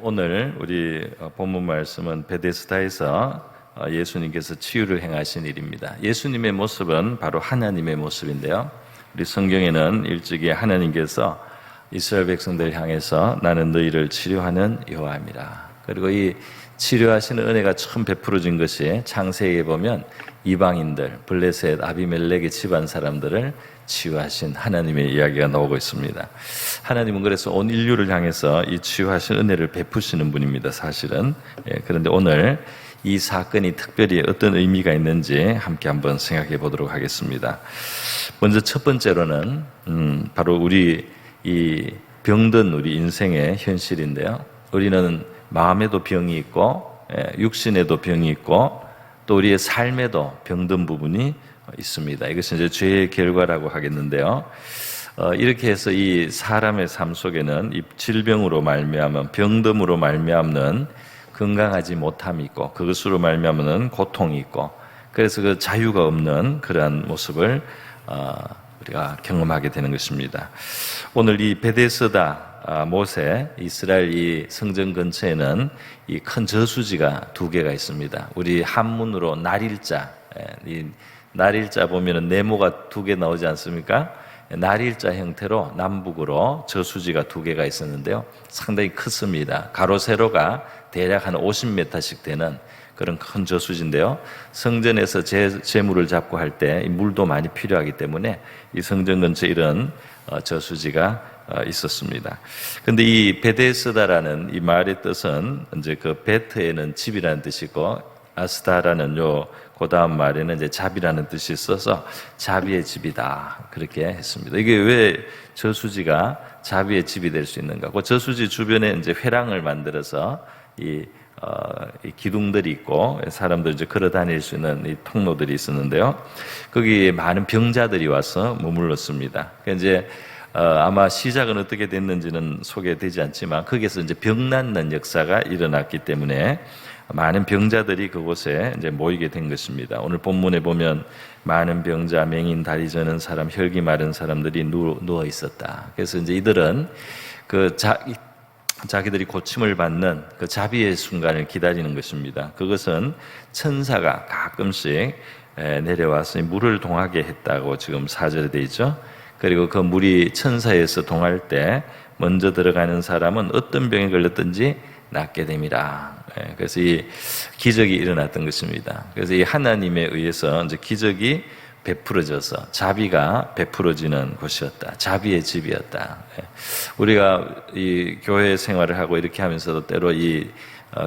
오늘 우리 본문 말씀은 베데스다에서 예수님께서 치유를 행하신 일입니다. 예수님의 모습은 바로 하나님의 모습인데요. 우리 성경에는 일찍이 하나님께서 이스라엘 백성들을 향해서 나는 너희를 치료하는 여호와입니다. 그리고 이 치료하시는 은혜가 처음 베풀어진 것이 창세기에 보면 이방인들, 블레셋, 아비멜렉의 집안 사람들을 치유하신 하나님의 이야기가 나오고 있습니다. 하나님은 그래서 온 인류를 향해서 이 치유하신 은혜를 베푸시는 분입니다, 사실은. 그런데 오늘 이 사건이 특별히 어떤 의미가 있는지 함께 한번 생각해 보도록 하겠습니다. 먼저 첫 번째로는 바로 우리 이 병든 우리 인생의 현실인데요. 우리는 마음에도 병이 있고 육신에도 병이 있고 또 우리의 삶에도 병든 부분이 있습니다. 이것은 이제 죄의 결과라고 하겠는데요. 이렇게 해서 이 사람의 삶 속에는 이 질병으로 말미암은 병듦으로 말미암는 건강하지 못함이 있고 그것으로 말미암는 고통이 있고 그래서 그 자유가 없는 그러한 모습을 우리가 경험하게 되는 것입니다. 오늘 이 베데스다 못에 이스라엘 이 성전 근처에는 이 큰 저수지가 두 개가 있습니다. 우리 한문으로 날일자, 이 날일자 보면은 네모가 두 개 나오지 않습니까? 날일자 형태로 남북으로 저수지가 두 개가 있었는데요. 상당히 크습니다. 가로 세로가 대략 한 50m씩 되는 그런 큰 저수지인데요. 성전에서 제물을 잡고 할 때 물도 많이 필요하기 때문에 이 성전 근처에 이런 저수지가 있었습니다. 근데 이 베데스다라는 이 말의 뜻은 이제 그 베트에는 집이라는 뜻이고 아스다라는 그 다음 말에는 이제 자비라는 뜻이 있어서 자비의 집이다. 그렇게 했습니다. 이게 왜 저수지가 자비의 집이 될 수 있는가? 그 저수지 주변에 이제 회랑을 만들어서 이 기둥들이 있고 사람들 이제 걸어 다닐 수 있는 이 통로들이 있었는데요. 거기에 많은 병자들이 와서 머물렀습니다. 그러니까 이제 아마 시작은 어떻게 됐는지는 소개되지 않지만 거기에서 이제 병 낫는 역사가 일어났기 때문에 많은 병자들이 그곳에 이제 모이게 된 것입니다. 오늘 본문에 보면 많은 병자, 맹인, 다리 저는 사람, 혈기 마른 사람들이 누워 있었다. 그래서 이제 이들은 자기들이 고침을 받는 그 자비의 순간을 기다리는 것입니다. 그것은 천사가 가끔씩 내려와서 물을 동하게 했다고 지금 4절에 되어 있죠. 그리고 그 물이 천사에서 동할 때 먼저 들어가는 사람은 어떤 병에 걸렸든지 낫게 됩니다. 그래서 이 기적이 일어났던 것입니다. 그래서 이 하나님에 의해서 이제 기적이 베풀어져서 자비가 베풀어지는 곳이었다. 자비의 집이었다. 우리가 이 교회 생활을 하고 이렇게 하면서도 때로 이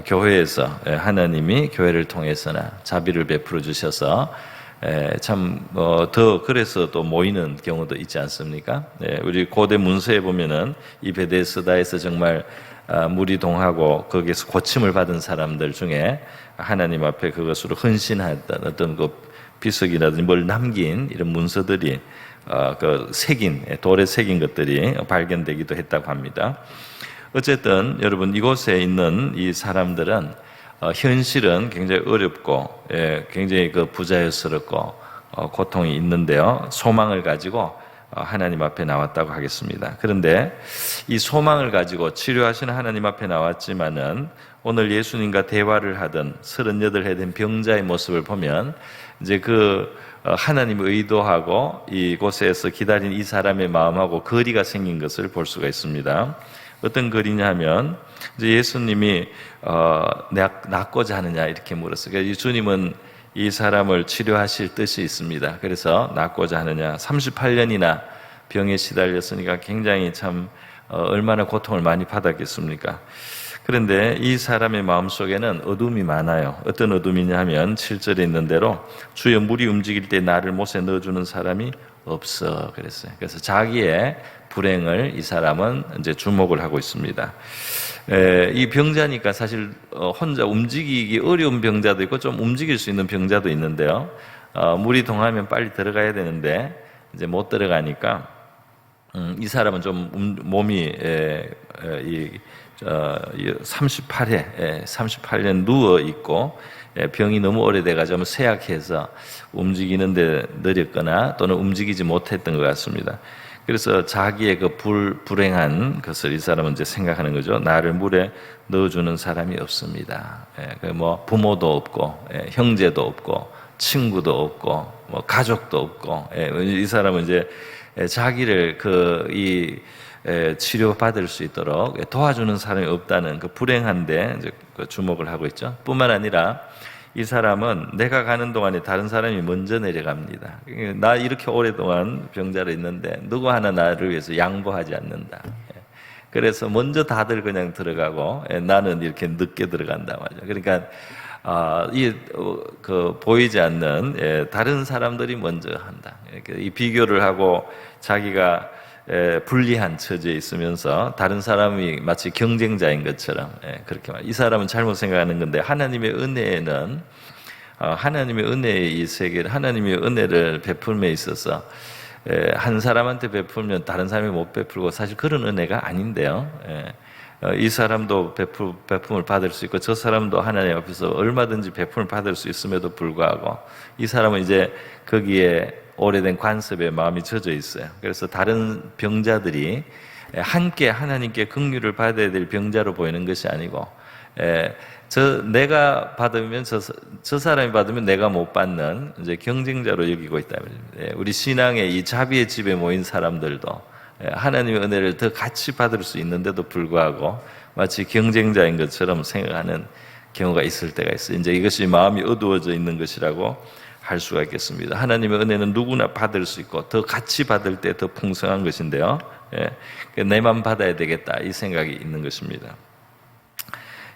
교회에서 하나님이 교회를 통해서나 자비를 베풀어 주셔서 참 더 그래서 또 모이는 경우도 있지 않습니까? 우리 고대 문서에 보면은 이 베데스다에서 정말 물이 동하고 거기에서 고침을 받은 사람들 중에 하나님 앞에 그것으로 헌신했던 어떤 그 비석이라든지 뭘 남긴 이런 문서들이 그 돌에 새긴 것들이 발견되기도 했다고 합니다. 어쨌든 여러분 이곳에 있는 이 사람들은 현실은 굉장히 어렵고 굉장히 그 부자연스럽고 고통이 있는데요. 소망을 가지고 하나님 앞에 나왔다고 하겠습니다. 그런데 이 소망을 가지고 치료하시는 하나님 앞에 나왔지만은 오늘 예수님과 대화를 하던 38해 된 병자의 모습을 보면 이제 그 하나님의 의도하고 이곳에서 기다린 이 사람의 마음하고 거리가 생긴 것을 볼 수가 있습니다. 어떤 거리냐 하면 이제 예수님이 낫고자 하느냐 이렇게 물었어요. 그러니까 주님은 이 사람을 치료하실 뜻이 있습니다. 그래서 낫고자 하느냐 38년이나 병에 시달렸으니까 굉장히 참 얼마나 고통을 많이 받았겠습니까? 그런데 이 사람의 마음속에는 어둠이 많아요. 어떤 어둠이냐 하면 7절에 있는 대로 주여 물이 움직일 때 나를 못에 넣어주는 사람이 없어 그랬어요. 그래서 자기의 불행을 이 사람은 이제 주목을 하고 있습니다. 이 병자니까 사실 혼자 움직이기 어려운 병자도 있고 좀 움직일 수 있는 병자도 있는데요. 물이 동하면 빨리 들어가야 되는데 이제 못 들어가니까 이 사람은 좀 몸이 38년 누워 있고 병이 너무 오래돼가지고 쇠약해서 움직이는데 느렸거나 또는 움직이지 못했던 것 같습니다. 그래서 자기의 그 불행한 것을 이 사람은 이제 생각하는 거죠. 나를 물에 넣어주는 사람이 없습니다. 뭐 부모도 없고, 형제도 없고, 친구도 없고, 뭐 가족도 없고, 이 사람은 이제 자기를 치료받을 수 있도록 도와주는 사람이 없다는 그 불행한데 이제 주목을 하고 있죠. 뿐만 아니라 이 사람은 내가 가는 동안에 다른 사람이 먼저 내려갑니다. 나 이렇게 오랫동안 병자로 있는데 누구 하나 나를 위해서 양보하지 않는다. 그래서 먼저 다들 그냥 들어가고 나는 이렇게 늦게 들어간다 말이죠. 그러니까 보이지 않는 다른 사람들이 먼저 한다. 이 비교를 하고 자기가 불리한 처지에 있으면서 다른 사람이 마치 경쟁자인 것처럼 그렇게 이 사람은 잘못 생각하는 건데 하나님의 은혜는 하나님의 은혜의 이 세계를 하나님의 은혜를 베풀음에 있어서 한 사람한테 베풀면 다른 사람이 못 베풀고 사실 그런 은혜가 아닌데요. 이 사람도 베품을 받을 수 있고 저 사람도 하나님 앞에서 얼마든지 베품을 받을 수 있음에도 불구하고 이 사람은 이제 거기에 오래된 관습에 마음이 젖어 있어요. 그래서 다른 병자들이 함께 하나님께 긍휼을 받아야 될 병자로 보이는 것이 아니고 내가 받으면 저 사람이 받으면 내가 못 받는 이제 경쟁자로 여기고 있다. 우리 신앙의 이 자비의 집에 모인 사람들도 하나님의 은혜를 더 같이 받을 수 있는데도 불구하고 마치 경쟁자인 것처럼 생각하는 경우가 있을 때가 있어요. 이제 이것이 마음이 어두워져 있는 것이라고 할 수가 있겠습니다. 하나님의 은혜는 누구나 받을 수 있고 더 같이 받을 때 더 풍성한 것인데요. 내만 받아야 되겠다 이 생각이 있는 것입니다.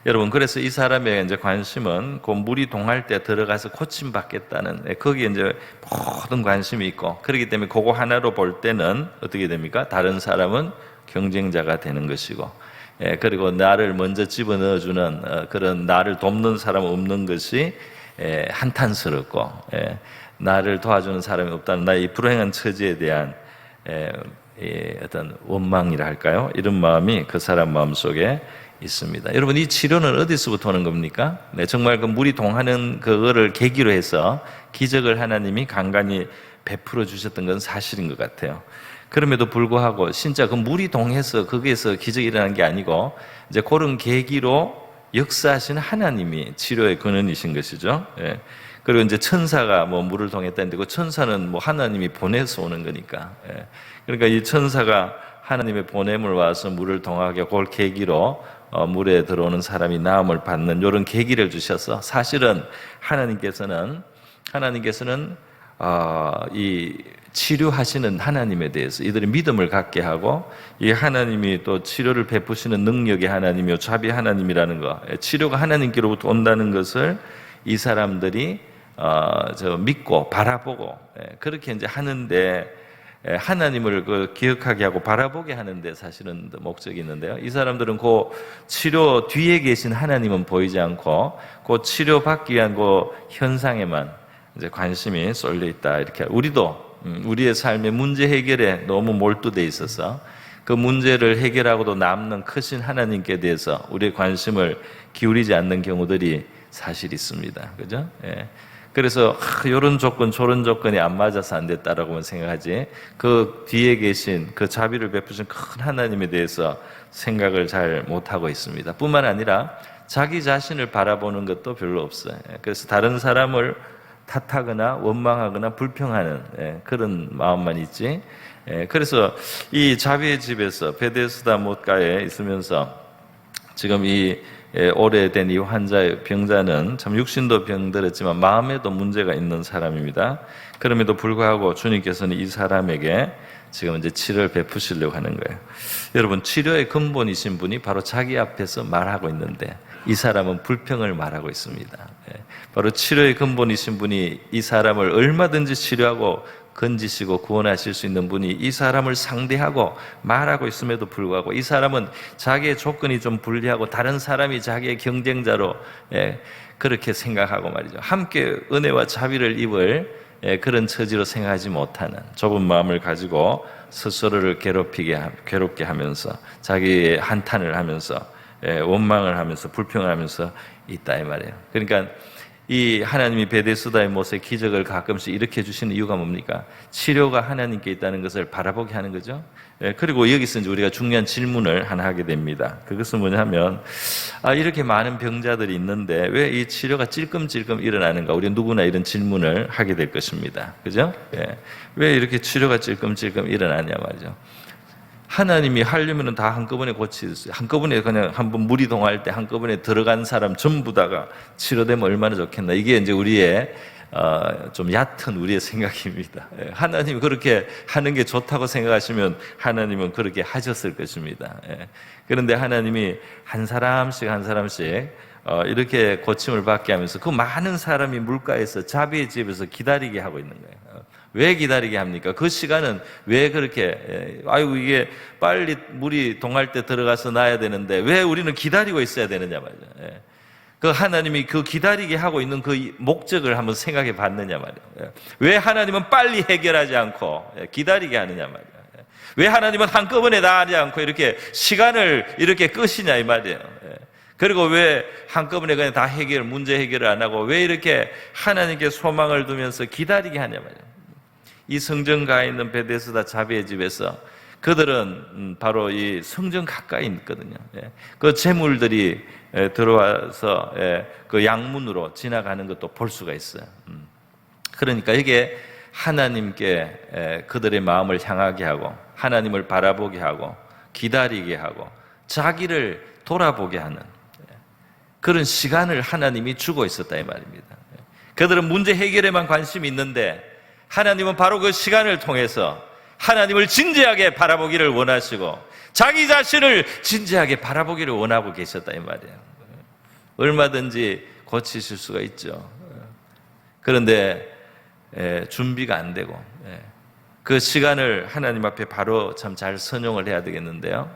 여러분, 그래서 이 사람의 이제 관심은 그 물이 동할 때 들어가서 고침 받겠다는 거기에 이제 모든 관심이 있고 그렇기 때문에 그거 하나로 볼 때는 어떻게 됩니까? 다른 사람은 경쟁자가 되는 것이고 그리고 나를 먼저 집어넣어주는 그런 나를 돕는 사람 없는 것이 한탄스럽고 나를 도와주는 사람이 없다는 나의 불행한 처지에 대한 어떤 원망이라 할까요? 이런 마음이 그 사람 마음속에 있습니다. 여러분, 이 치료는 어디서부터 오는 겁니까? 정말 그 물이 동하는 그거를 계기로 해서 기적을 하나님이 간간히 베풀어 주셨던 건 사실인 것 같아요. 그럼에도 불구하고 진짜 그 물이 동해서 거기에서 기적이 일어난 게 아니고 이제 그런 계기로 역사하신 하나님이 치료의 근원이신 것이죠. 그리고 이제 천사가 뭐 물을 동했다는데 그 천사는 뭐 하나님이 보내서 오는 거니까. 그러니까 이 천사가 하나님의 보냄을 와서 물을 동하게 그걸 계기로 물에 들어오는 사람이 나음을 받는 이런 계기를 주셔서 사실은 하나님께서는 이 치료하시는 하나님에 대해서 이들이 믿음을 갖게 하고 이 하나님이 또 치료를 베푸시는 능력의 하나님이요 자비 하나님이라는 거, 치료가 하나님께로부터 온다는 것을 이 사람들이 믿고 바라보고 그렇게 이제 하는데 하나님을 기억하게 하고 바라보게 하는데 사실은 목적이 있는데요. 이 사람들은 그 치료 뒤에 계신 하나님은 보이지 않고 그 치료받기 위한 그 현상에만 이제 관심이 쏠려 있다. 이렇게 우리도 우리의 삶의 문제 해결에 너무 몰두돼 있어서 그 문제를 해결하고도 남는 크신 하나님께 대해서 우리의 관심을 기울이지 않는 경우들이 사실 있습니다. 그죠? 그래서 이런 조건 저런 조건이 안 맞아서 안 됐다라고만 생각하지 그 뒤에 계신 그 자비를 베푸신 큰 하나님에 대해서 생각을 잘 못하고 있습니다. 뿐만 아니라 자기 자신을 바라보는 것도 별로 없어요. 그래서 다른 사람을 탓하거나 원망하거나 불평하는 그런 마음만 있지. 그래서 이 자비의 집에서 베데스다 못가에 있으면서 지금 이 오래된 이 환자의 병자는 참 육신도 병들었지만 마음에도 문제가 있는 사람입니다. 그럼에도 불구하고 주님께서는 이 사람에게 지금 이제 치료를 베푸시려고 하는 거예요. 여러분, 치료의 근본이신 분이 바로 자기 앞에서 말하고 있는데 이 사람은 불평을 말하고 있습니다. 바로 치료의 근본이신 분이 이 사람을 얼마든지 치료하고 건지시고 구원하실 수 있는 분이 이 사람을 상대하고 말하고 있음에도 불구하고 이 사람은 자기의 조건이 좀 불리하고 다른 사람이 자기의 경쟁자로 그렇게 생각하고 말이죠. 함께 은혜와 자비를 입을 그런 처지로 생각하지 못하는 좁은 마음을 가지고 스스로를 괴롭게 하면서 자기의 한탄을 하면서 원망을 하면서 불평을 하면서 있다 이 말이에요. 그러니까 이 하나님이 베데스다의 못에 기적을 가끔씩 일으켜 주시는 이유가 뭡니까? 치료가 하나님께 있다는 것을 바라보게 하는 거죠. 그리고 여기서 이제 우리가 중요한 질문을 하나 하게 됩니다. 그것은 뭐냐면, 이렇게 많은 병자들이 있는데 왜 이 치료가 찔끔찔끔 일어나는가? 우리 누구나 이런 질문을 하게 될 것입니다. 그죠? 왜 이렇게 치료가 찔끔찔끔 일어나냐 말이죠. 하나님이 하려면 다 한꺼번에 고치겠어요. 한꺼번에 그냥 한번 물이 동할 때 한꺼번에 들어간 사람 전부 다가 치료되면 얼마나 좋겠나. 이게 이제 우리의 좀 얕은 우리의 생각입니다. 하나님이 그렇게 하는 게 좋다고 생각하시면 하나님은 그렇게 하셨을 것입니다. 그런데 하나님이 한 사람씩 이렇게 고침을 받게 하면서 그 많은 사람이 물가에서 자비의 집에서 기다리게 하고 있는 거예요. 왜 기다리게 합니까? 그 시간은 왜 그렇게 이게 빨리 물이 동할 때 들어가서 놔야 되는데 왜 우리는 기다리고 있어야 되느냐 말이죠. 그 하나님이 그 기다리게 하고 있는 그 목적을 한번 생각해 봤느냐 말이에요. 왜 하나님은 빨리 해결하지 않고 기다리게 하느냐 말이에요. 왜 하나님은 한꺼번에 다 하지 않고 이렇게 시간을 이렇게 끄시냐 이 말이에요. 그리고 왜 한꺼번에 그냥 다 문제 해결을 안 하고 왜 이렇게 하나님께 소망을 두면서 기다리게 하냐 말이에요. 이 성전가에 있는 베데스다 자비의 집에서 그들은 바로 이 성전 가까이 있거든요. 그 제물들이 들어와서 그 양문으로 지나가는 것도 볼 수가 있어요. 그러니까 이게 하나님께 그들의 마음을 향하게 하고 하나님을 바라보게 하고 기다리게 하고 자기를 돌아보게 하는 그런 시간을 하나님이 주고 있었다 이 말입니다. 그들은 문제 해결에만 관심이 있는데 하나님은 바로 그 시간을 통해서 하나님을 진지하게 바라보기를 원하시고 자기 자신을 진지하게 바라보기를 원하고 계셨다 이 말이에요. 얼마든지 고치실 수가 있죠. 그런데 준비가 안 되고 그 시간을 하나님 앞에 바로 참 잘 선용을 해야 되겠는데요.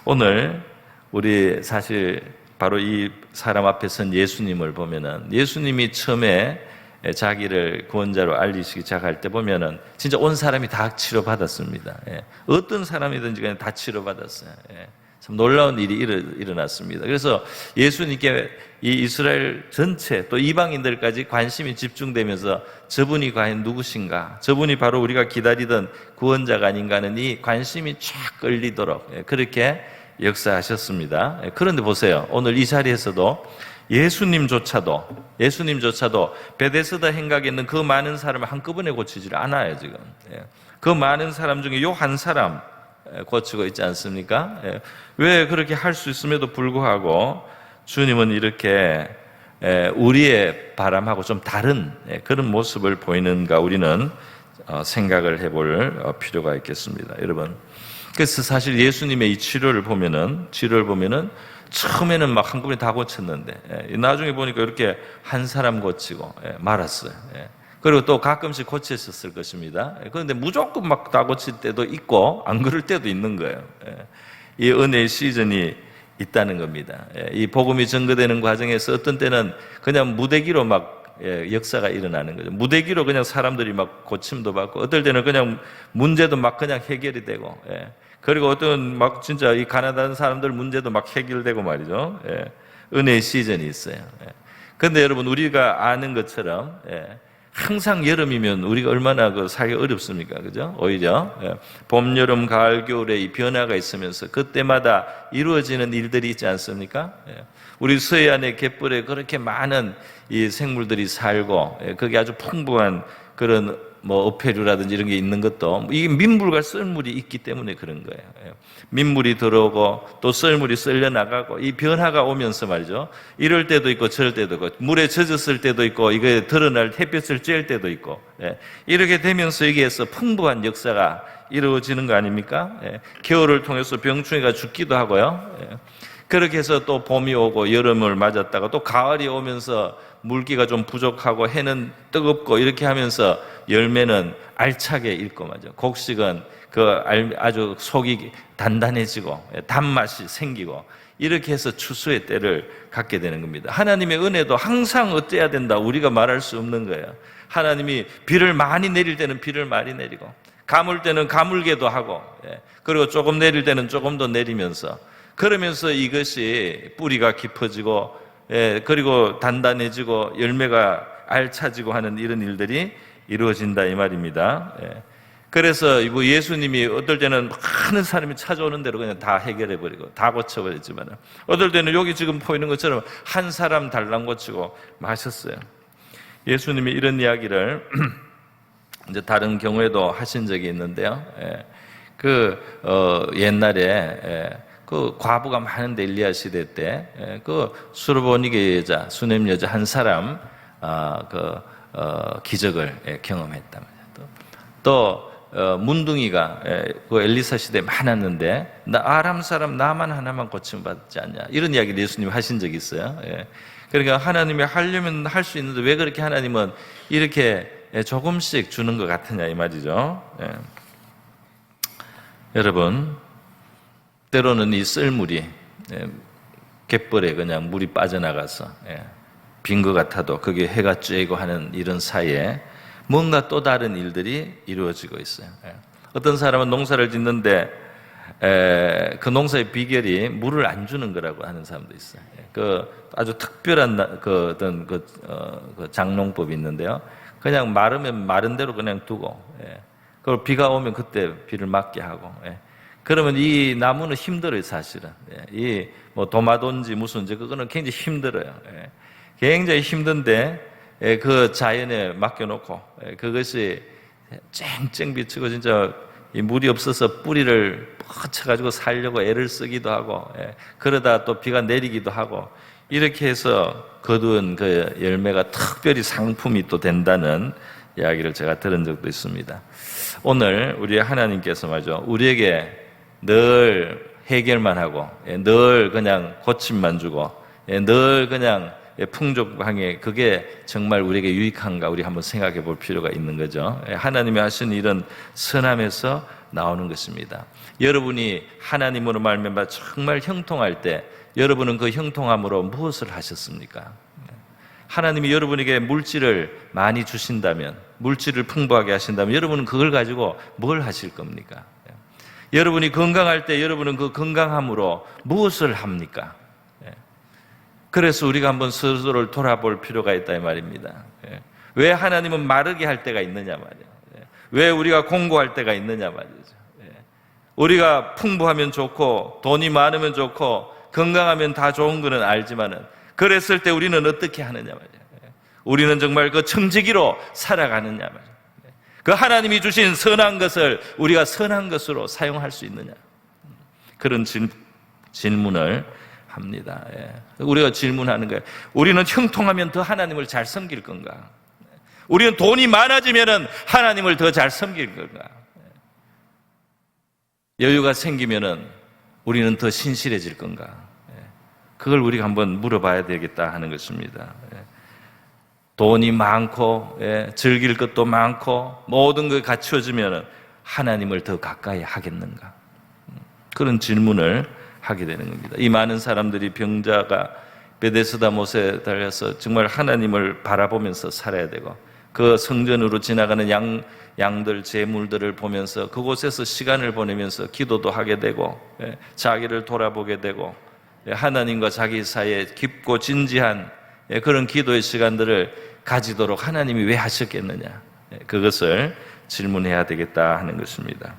오늘 우리 사실 바로 이 사람 앞에 선 예수님을 보면은 예수님이 처음에 자기를 구원자로 알리시기 시작할 때 보면은 진짜 온 사람이 다 치료받았습니다. 어떤 사람이든지 그냥 다 치료받았어요. 참 놀라운 일이 일어났습니다. 그래서 예수님께 이 이스라엘 전체 또 이방인들까지 관심이 집중되면서 저분이 과연 누구신가? 저분이 바로 우리가 기다리던 구원자가 아닌가 하는 이 관심이 쫙 끌리도록 그렇게 역사하셨습니다. 그런데 보세요. 오늘 이 자리에서도 예수님조차도 베데스다 행각에 있는 그 많은 사람을 한꺼번에 고치질 않아요. 지금 그 많은 사람 중에 요 한 사람 고치고 있지 않습니까? 왜 그렇게 할 수 있음에도 불구하고 주님은 이렇게 우리의 바람하고 좀 다른 그런 모습을 보이는가 우리는 생각을 해볼 필요가 있겠습니다. 여러분, 그래서 사실 예수님의 이 치료를 보면은 처음에는 막 한꺼번에 다 고쳤는데 나중에 보니까 이렇게 한 사람 고치고 말았어요. 그리고 또 가끔씩 고쳤었을 것입니다. 그런데 무조건 막 다 고칠 때도 있고 안 그럴 때도 있는 거예요. 이 은혜의 시즌이 있다는 겁니다. 이 복음이 전거되는 과정에서 어떤 때는 그냥 무대기로 막 역사가 일어나는 거죠. 무대기로 그냥 사람들이 막 고침도 받고 어떨 때는 그냥 문제도 막 그냥 해결이 되고 그리고 어떤 막 진짜 이 가난한 사람들 문제도 막 해결되고 말이죠. 은혜의 시즌이 있어요. 그런데 여러분 우리가 아는 것처럼 항상 여름이면 우리가 얼마나 살기 어렵습니까? 그죠? 오히려 봄, 여름, 가을, 겨울에 이 변화가 있으면서 그때마다 이루어지는 일들이 있지 않습니까? 우리 서해안의 갯벌에 그렇게 많은 이 생물들이 살고 거기 아주 풍부한 그런 어패류라든지 이런 게 있는 것도 이게 민물과 썰물이 있기 때문에 그런 거예요. 민물이 들어오고 또 썰물이 썰려 나가고 이 변화가 오면서 말이죠. 이럴 때도 있고 저럴 때도 있고 물에 젖었을 때도 있고 이게 드러날 햇볕을 쬐을 때도 있고 이렇게 되면서 여기에서 풍부한 역사가 이루어지는 거 아닙니까? 겨울을 통해서 병충해가 죽기도 하고요. 그렇게 해서 또 봄이 오고 여름을 맞았다가 또 가을이 오면서 물기가 좀 부족하고 해는 뜨겁고 이렇게 하면서 열매는 알차게 익고 말이죠. 곡식은 아주 속이 단단해지고 단맛이 생기고 이렇게 해서 추수의 때를 갖게 되는 겁니다. 하나님의 은혜도 항상 어때야 된다 우리가 말할 수 없는 거예요. 하나님이 비를 많이 내릴 때는 비를 많이 내리고 가물 때는 가물게도 하고 그리고 조금 내릴 때는 조금 더 내리면서 그러면서 이것이 뿌리가 깊어지고 그리고 단단해지고 열매가 알차지고 하는 이런 일들이 이루어진다 이 말입니다. 그래서 예수님이 어떨 때는 많은 사람이 찾아오는 대로 그냥 다 해결해버리고 다 고쳐버렸지만, 어떨 때는 여기 지금 보이는 것처럼 한 사람 달랑 고치고 마셨어요. 예수님이 이런 이야기를 이제 다른 경우에도 하신 적이 있는데요. 옛날에 그 과부가 많은데 엘리야 시대 때 그 수르보니게 여자, 수넴 여자 한 사람 기적을 경험했단 말이에요. 또 문둥이가 그 엘리사 시대에 많았는데 나 아람 사람 나만 하나만 고침 받지 않냐, 이런 이야기를 예수님이 하신 적이 있어요. 그러니까 하나님이 하려면 할 수 있는데 왜 그렇게 하나님은 이렇게 조금씩 주는 것 같으냐 이 말이죠. 여러분, 때로는 이 썰물이 갯벌에 그냥 물이 빠져나가서 빈 것 같아도 그게 해가 쬐고 하는 이런 사이에 뭔가 또 다른 일들이 이루어지고 있어요. 어떤 사람은 농사를 짓는데 그 농사의 비결이 물을 안 주는 거라고 하는 사람도 있어요. 그 아주 특별한 그 장농법이 있는데요. 그냥 마르면 마른 대로 그냥 두고, 그리고 비가 오면 그때 비를 맞게 하고, 그러면 이 나무는 힘들어요, 사실은. 이 뭐 도마돈지 무슨지 그거는 굉장히 힘들어요. 굉장히 힘든데 그 자연에 맡겨놓고 그것이 쨍쨍 비치고 진짜 이 물이 없어서 뿌리를 뻗쳐가지고 살려고 애를 쓰기도 하고, 그러다 또 비가 내리기도 하고, 이렇게 해서 거둔 그 열매가 특별히 상품이 또 된다는 이야기를 제가 들은 적도 있습니다. 오늘 우리 하나님께서 말이죠, 우리에게 늘 해결만 하고, 늘 그냥 고침만 주고, 늘 그냥 풍족하게, 그게 정말 우리에게 유익한가 우리 한번 생각해 볼 필요가 있는 거죠. 하나님이 하신 일은 선함에서 나오는 것입니다. 여러분이 하나님으로 말미암아 정말 형통할 때 여러분은 그 형통함으로 무엇을 하셨습니까? 하나님이 여러분에게 물질을 많이 주신다면, 물질을 풍부하게 하신다면 여러분은 그걸 가지고 뭘 하실 겁니까? 여러분이 건강할 때 여러분은 그 건강함으로 무엇을 합니까? 그래서 우리가 한번 스스로를 돌아볼 필요가 있다 이 말입니다. 왜 하나님은 마르게 할 때가 있느냐 말이에요. 왜 우리가 공고할 때가 있느냐 말이죠. 우리가 풍부하면 좋고 돈이 많으면 좋고 건강하면 다 좋은 거는 알지만은, 그랬을 때 우리는 어떻게 하느냐 말이에요. 우리는 정말 그 청지기로 살아가느냐 말이에요. 그 하나님이 주신 선한 것을 우리가 선한 것으로 사용할 수 있느냐, 그런 질문을 합니다. 우리가 질문하는 거예요. 우리는 형통하면 더 하나님을 잘 섬길 건가? 우리는 돈이 많아지면 하나님을 더 잘 섬길 건가? 여유가 생기면 우리는 더 신실해질 건가? 그걸 우리가 한번 물어봐야 되겠다 하는 것입니다. 돈이 많고 즐길 것도 많고 모든 걸 갖추어지면 하나님을 더 가까이 하겠는가? 그런 질문을 하게 되는 겁니다. 이 많은 사람들이 병자가 베데스다 못에 달려서 정말 하나님을 바라보면서 살아야 되고, 그 성전으로 지나가는 양들, 제물들을 보면서 그곳에서 시간을 보내면서 기도도 하게 되고, 자기를 돌아보게 되고, 하나님과 자기 사이에 깊고 진지한 그런 기도의 시간들을 가지도록 하나님이 왜 하셨겠느냐, 그것을 질문해야 되겠다 하는 것입니다.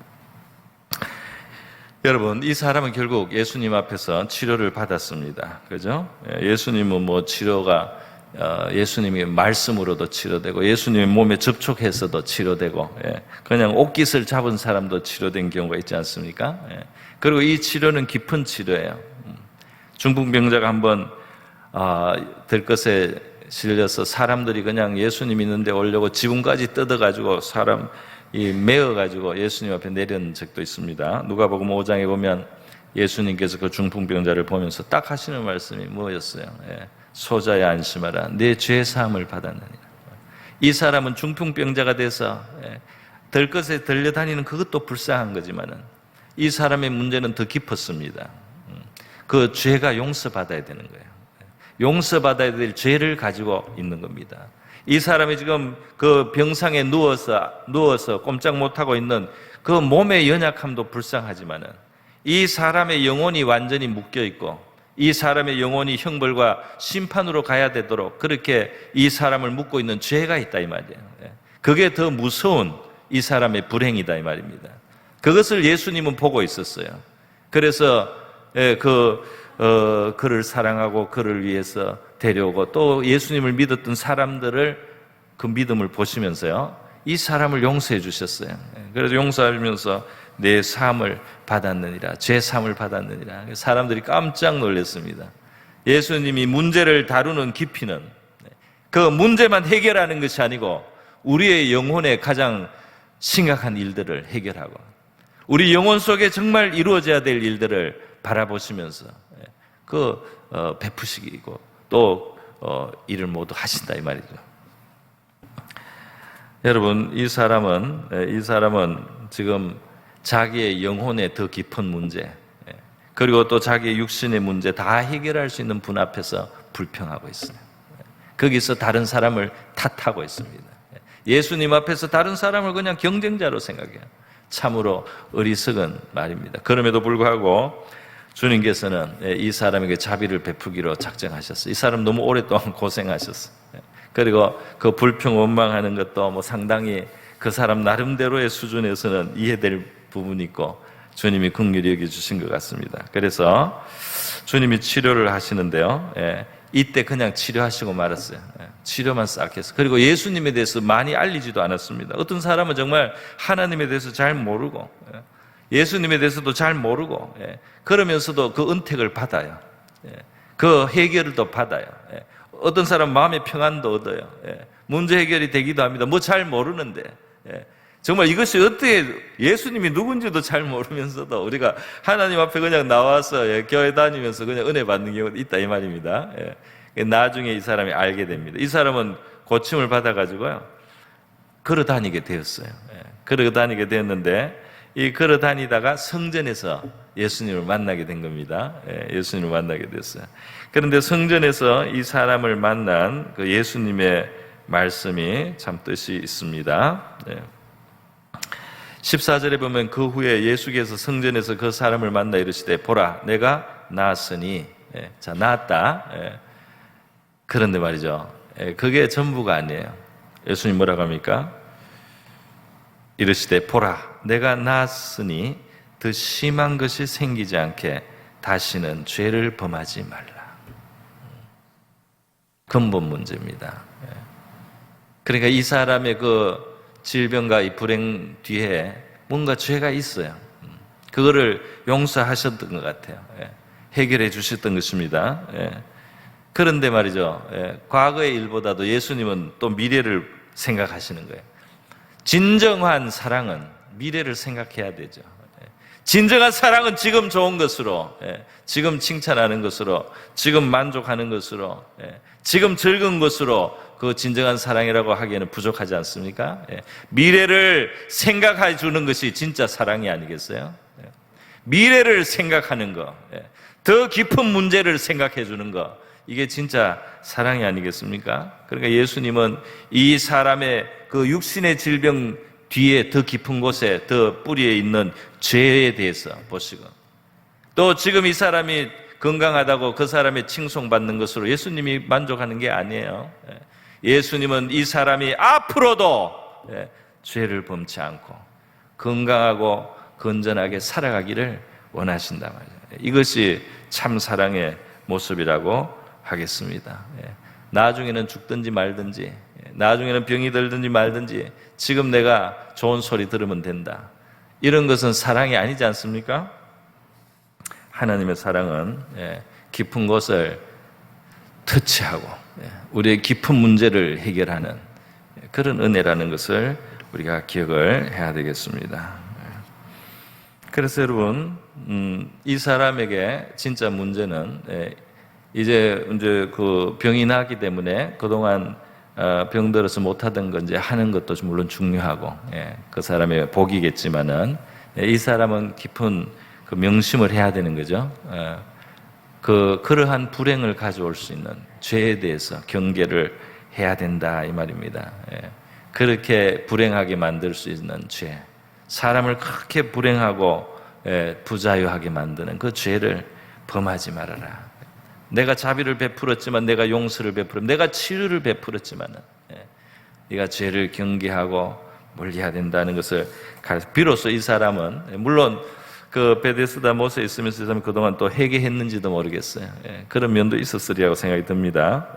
여러분, 이 사람은 결국 예수님 앞에서 치료를 받았습니다. 그죠? 예수님은 뭐 치료가 예수님의 말씀으로도 치료되고, 예수님의 몸에 접촉해서도 치료되고, 그냥 옷깃을 잡은 사람도 치료된 경우가 있지 않습니까? 그리고 이 치료는 깊은 치료예요. 중풍병자가 한번 들것에 실려서 사람들이 그냥 예수님 있는데 오려고 지붕까지 뜯어가지고 사람 메어가지고 예수님 앞에 내린 적도 있습니다. 누가복음 5장에 보면 예수님께서 그 중풍병자를 보면서 딱 하시는 말씀이 뭐였어요? 소자야 안심하라, 내 죄 사함을 받았느니라. 이 사람은 중풍병자가 돼서 들것에 들려다니는 그것도 불쌍한 거지만은 이 사람의 문제는 더 깊었습니다. 그 죄가 용서받아야 되는 거예요. 용서받아야 될 죄를 가지고 있는 겁니다. 이 사람이 지금 그 병상에 누워서 꼼짝 못하고 있는 그 몸의 연약함도 불쌍하지만은 이 사람의 영혼이 완전히 묶여 있고 이 사람의 영혼이 형벌과 심판으로 가야 되도록 그렇게 이 사람을 묶고 있는 죄가 있다 이 말이에요. 그게 더 무서운 이 사람의 불행이다 이 말입니다. 그것을 예수님은 보고 있었어요. 그래서 그를 사랑하고 그를 위해서 데려오고 또 예수님을 믿었던 사람들을 그 믿음을 보시면서요, 이 사람을 용서해 주셨어요. 그래서 용서하면서 내 사함을 받았느니라, 죄 사함을 받았느니라. 사람들이 깜짝 놀랐습니다. 예수님이 문제를 다루는 깊이는 그 문제만 해결하는 것이 아니고 우리의 영혼의 가장 심각한 일들을 해결하고 우리 영혼 속에 정말 이루어져야 될 일들을 바라보시면서 베푸시고 또 일을 모두 하신다 이 말이죠. 여러분, 이 사람은 지금 자기의 영혼의 더 깊은 문제, 그리고 또 자기의 육신의 문제 다 해결할 수 있는 분 앞에서 불평하고 있어요. 거기서 다른 사람을 탓하고 있습니다. 예수님 앞에서 다른 사람을 그냥 경쟁자로 생각해요. 참으로 어리석은 말입니다. 그럼에도 불구하고 주님께서는 이 사람에게 자비를 베푸기로 작정하셨어요. 이 사람 너무 오랫동안 고생하셨어요. 그리고 그 불평 원망하는 것도 상당히 그 사람 나름대로의 수준에서는 이해될 부분이 있고 주님이 긍휼히 여겨주신 것 같습니다. 그래서 주님이 치료를 하시는데요, 이때 그냥 치료하시고 말았어요. 치료만 싹 했어요. 그리고 예수님에 대해서 많이 알리지도 않았습니다. 어떤 사람은 정말 하나님에 대해서 잘 모르고 예수님에 대해서도 잘 모르고 그러면서도 그 은택을 받아요. 그 해결을 또 받아요. 어떤 사람 마음의 평안도 얻어요. 문제 해결이 되기도 합니다. 뭐 잘 모르는데 정말 이것이 어떻게 예수님이 누군지도 잘 모르면서도 우리가 하나님 앞에 그냥 나와서 교회 다니면서 그냥 은혜 받는 경우도 있다 이 말입니다. 나중에 이 사람이 알게 됩니다. 이 사람은 고침을 받아가지고요 걸어 다니게 되었어요. 걸어 다니게 되었는데 이 걸어 다니다가 성전에서 예수님을 만나게 된 겁니다. 예수님을 만나게 됐어요. 그런데 성전에서 이 사람을 만난 그 예수님의 말씀이 참 뜻이 있습니다. 14절에 보면 그 후에 예수께서 성전에서 그 사람을 만나 이르시되 보라 내가 나았으니, 자 나았다. 그런데 말이죠, 그게 전부가 아니에요. 예수님 뭐라고 합니까? 이르시되 보라 내가 나았으니 더 심한 것이 생기지 않게 다시는 죄를 범하지 말라. 근본 문제입니다. 그러니까 이 사람의 그 질병과 이 불행 뒤에 뭔가 죄가 있어요. 그거를 용서하셨던 것 같아요. 해결해 주셨던 것입니다. 그런데 말이죠, 과거의 일보다도 예수님은 또 미래를 생각하시는 거예요. 진정한 사랑은 미래를 생각해야 되죠. 진정한 사랑은 지금 좋은 것으로, 지금 칭찬하는 것으로, 지금 만족하는 것으로, 지금 즐거운 것으로 그 진정한 사랑이라고 하기에는 부족하지 않습니까? 미래를 생각해 주는 것이 진짜 사랑이 아니겠어요? 미래를 생각하는 거, 더 깊은 문제를 생각해 주는 거, 이게 진짜 사랑이 아니겠습니까? 그러니까 예수님은 이 사람의 그 육신의 질병 뒤에 더 깊은 곳에 더 뿌리에 있는 죄에 대해서 보시고 또 지금 이 사람이 건강하다고 그 사람의 칭송받는 것으로 예수님이 만족하는 게 아니에요. 예수님은 이 사람이 앞으로도 죄를 범치 않고 건강하고 건전하게 살아가기를 원하신단 말이에요. 이것이 참 사랑의 모습이라고 하겠습니다. 나중에는 죽든지 말든지, 나중에는 병이 들든지 말든지 지금 내가 좋은 소리 들으면 된다, 이런 것은 사랑이 아니지 않습니까? 하나님의 사랑은 깊은 것을 터치하고 우리의 깊은 문제를 해결하는 그런 은혜라는 것을 우리가 기억을 해야 되겠습니다. 그래서 여러분, 이 사람에게 진짜 문제는 이제 그 병이 나기 때문에 그동안 병들어서 못하던 건 이제 하는 것도 물론 중요하고, 그 사람의 복이겠지만은 이 사람은 깊은 그 명심을 해야 되는 거죠. 그러한 불행을 가져올 수 있는 죄에 대해서 경계를 해야 된다 이 말입니다. 그렇게 불행하게 만들 수 있는 죄, 사람을 그렇게 불행하고 부자유하게 만드는 그 죄를 범하지 말아라. 내가 자비를 베풀었지만, 내가 용서를 베풀었지만, 내가 치유를 베풀었지만은 네가 죄를 경계하고 멀리해야 된다는 것을 비로소 이 사람은, 물론 그 베데스다 못에 있으면서 이 사람이 그동안 또 회개했는지도 모르겠어요. 그런 면도 있었으리라고 생각이 듭니다.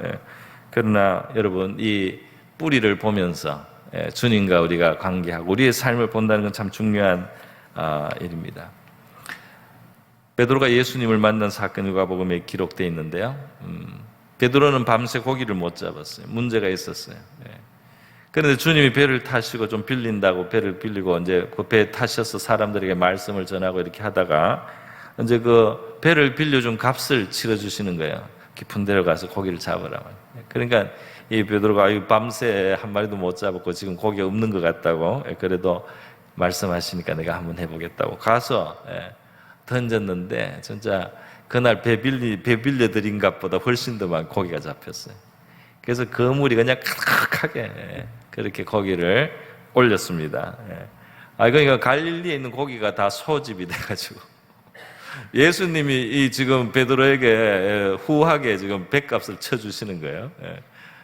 그러나 여러분, 이 뿌리를 보면서 주님과 우리가 관계하고 우리의 삶을 본다는 건 참 중요한 일입니다. 베드로가 예수님을 만난 사건이 누가복음에 기록되어 있는데요. 베드로는 밤새 고기를 못 잡았어요. 문제가 있었어요. 그런데 주님이 배를 타시고 좀 빌린다고 배를 빌리고 이제 그 배에 타셔서 사람들에게 말씀을 전하고 이렇게 하다가 이제 그 배를 빌려준 값을 치러주시는 거예요. 깊은 데로 가서 고기를 잡으라고. 그러니까 이 베드로가 밤새 한 마리도 못 잡았고 지금 고기가 없는 것 같다고, 그래도 말씀하시니까 내가 한번 해보겠다고 가서 던졌는데 진짜 그날 배 빌려드린 값보다 훨씬 더 많은 고기가 잡혔어요. 그래서 그물이 그냥 카락하게 그렇게 고기를 올렸습니다. 그러니까 갈릴리에 있는 고기가 다 소집이 돼가지고 예수님이 이 지금 베드로에게 후하게 지금 배값을 쳐주시는 거예요.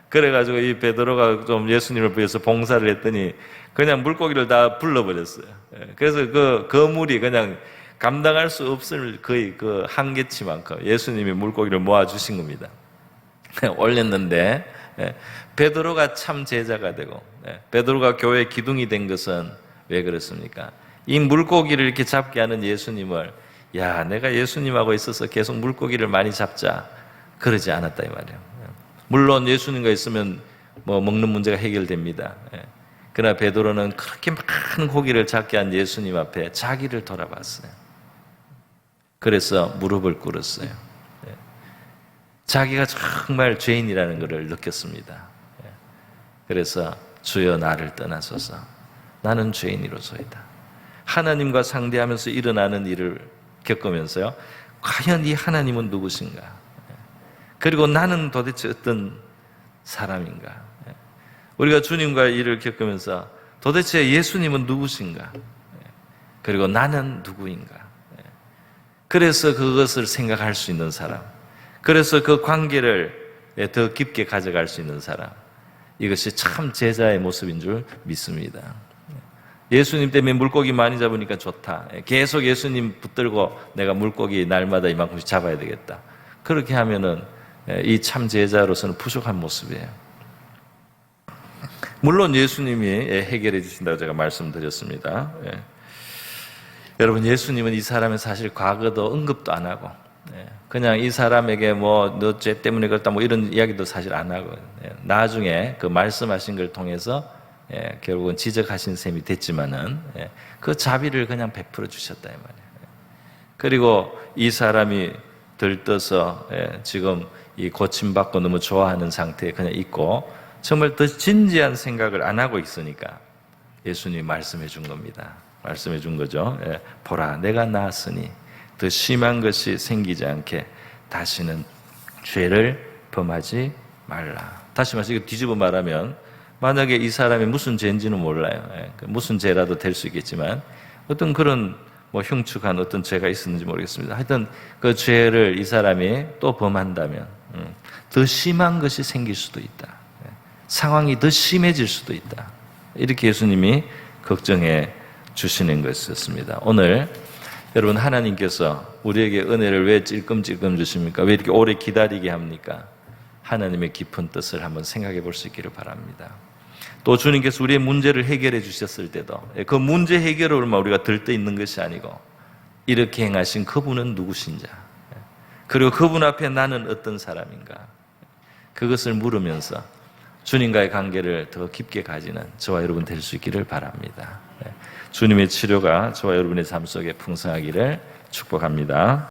그래가지고 이 베드로가 좀 예수님을 위해서 봉사를 했더니 그냥 물고기를 다 불러버렸어요. 그래서 그 그물이 그냥 감당할 수 없을 거의 그 한계치만큼 예수님이 물고기를 모아주신 겁니다. 올렸는데 베드로가 참 제자가 되고 베드로가 교회의 기둥이 된 것은 왜 그렇습니까? 이 물고기를 이렇게 잡게 하는 예수님을, 야, 내가 예수님하고 있어서 계속 물고기를 많이 잡자, 그러지 않았다 이 말이에요. 물론 예수님과 있으면 뭐 먹는 문제가 해결됩니다. 그러나 베드로는 그렇게 많은 고기를 잡게 한 예수님 앞에 자기를 돌아봤어요. 그래서 무릎을 꿇었어요. 자기가 정말 죄인이라는 것을 느꼈습니다. 그래서 주여 나를 떠나소서, 나는 죄인이로소이다. 하나님과 상대하면서 일어나는 일을 겪으면서요, 과연 이 하나님은 누구신가? 그리고 나는 도대체 어떤 사람인가? 우리가 주님과 일을 겪으면서 도대체 예수님은 누구신가? 그리고 나는 누구인가? 그래서 그것을 생각할 수 있는 사람, 그래서 그 관계를 더 깊게 가져갈 수 있는 사람, 이것이 참 제자의 모습인 줄 믿습니다. 예수님 때문에 물고기 많이 잡으니까 좋다, 계속 예수님 붙들고 내가 물고기 날마다 이만큼씩 잡아야 되겠다, 그렇게 하면은 이 참 제자로서는 부족한 모습이에요. 물론 예수님이 해결해 주신다고 제가 말씀드렸습니다. 여러분, 예수님은 이 사람의 사실 과거도 언급도 안 하고, 그냥 이 사람에게 뭐 너 죄 때문에 그렇다 뭐 이런 이야기도 사실 안 하고, 나중에 그 말씀하신 걸 통해서 결국은 지적하신 셈이 됐지만은 그 자비를 그냥 베풀어 주셨다 이 말이에요. 그리고 이 사람이 들떠서 지금 이 고침받고 너무 좋아하는 상태에 그냥 있고 정말 더 진지한 생각을 안 하고 있으니까 예수님이 말씀해 준 겁니다. 말씀해 준 거죠. 보라, 내가 나았으니 더 심한 것이 생기지 않게 다시는 죄를 범하지 말라. 다시 말해서 이거 뒤집어 말하면, 만약에 이 사람이 무슨 죄인지는 몰라요. 무슨 죄라도 될 수 있겠지만 어떤 그런 뭐 흉측한 어떤 죄가 있었는지 모르겠습니다. 하여튼 그 죄를 이 사람이 또 범한다면 더 심한 것이 생길 수도 있다. 상황이 더 심해질 수도 있다. 이렇게 예수님이 걱정해 주시는 것이었습니다. 오늘 여러분, 하나님께서 우리에게 은혜를 왜 찔끔찔끔 주십니까? 왜 이렇게 오래 기다리게 합니까? 하나님의 깊은 뜻을 한번 생각해 볼 수 있기를 바랍니다. 또 주님께서 우리의 문제를 해결해 주셨을 때도 그 문제 해결을 우리가 들떠 있는 것이 아니고 이렇게 행하신 그분은 누구신자, 그리고 그분 앞에 나는 어떤 사람인가, 그것을 물으면서 주님과의 관계를 더 깊게 가지는 저와 여러분 될 수 있기를 바랍니다. 주님의 치료가 저와 여러분의 삶 속에 풍성하기를 축복합니다.